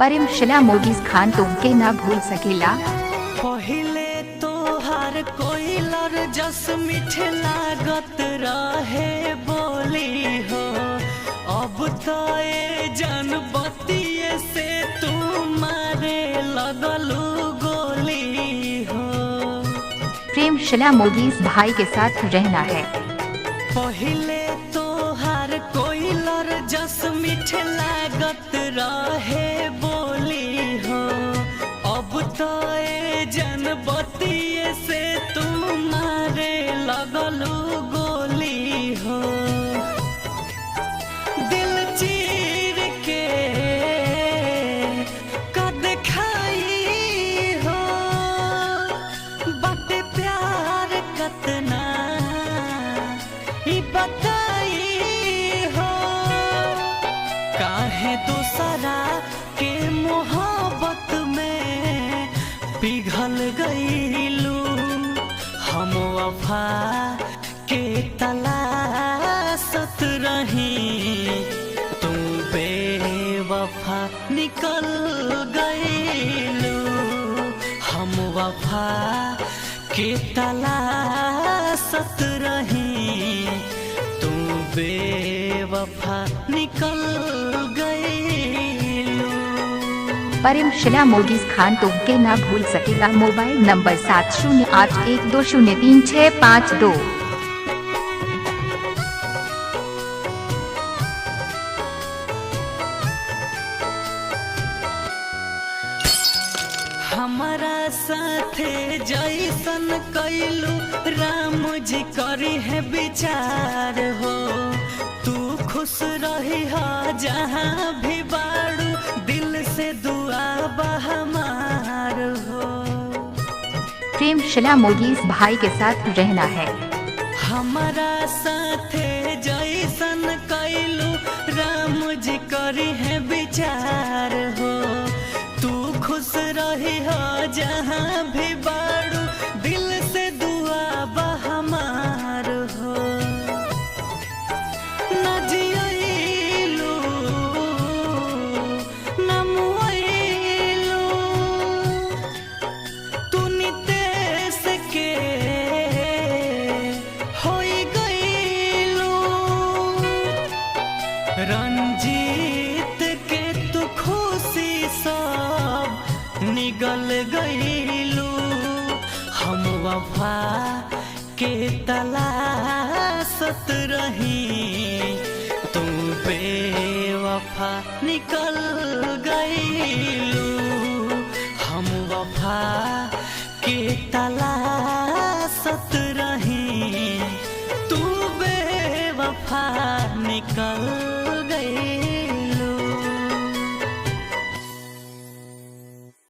प्रेम शिला मोगीज खान तुमके ना भूल सकेला। पहिले तोहार कोइलर जस मीठे लागत रहे बोली हो, अब तो ए जनबतिये से तू मारे लगलू गोली हो। प्रेम शिला मोगीज भाई के साथ रहना है। पहिले तोहार कोइलर जस मीठे लागत रहे बोली हो, अब तो ए जनबतिये से तू मारे लगलू गोली हो। दिल चीर के कद खाई हो, बाटे प्यार कतना बताई हो। काहे दूसरा के मोहब्बत में पिघल गईलू, हम वफा के तलाशत रही, तू बेवफा निकल गईलू। हम वफा के तलाशत रही, बेवफा निकल गईलू। प्रेम शिला मोगीज खान तुमके ना भूल सकेला। Mobile number 7081203652। हमारा साथे जैसन कैलू राम जी करी है विचार हो, तू खुश रही हो जहाँ भी बाड़ू, दिल से दुआ हमार हो। प्रेम शिला मोगीज भाई के साथ रहना है। हमारा साथे जैसन कैलू राम जी करी है विचार हो, तू खुश रही हो जहाँ भी बाड़ू, दिल से दुआ हमार हो। न जियलू न मुइलू, तू नितेश के होई गईलू। रंजीत के तू खुशी सब निगल गईलू, हम वफा के तलाशत रही, तू बेवफा निकल गईलू। हम वफा के तलाशत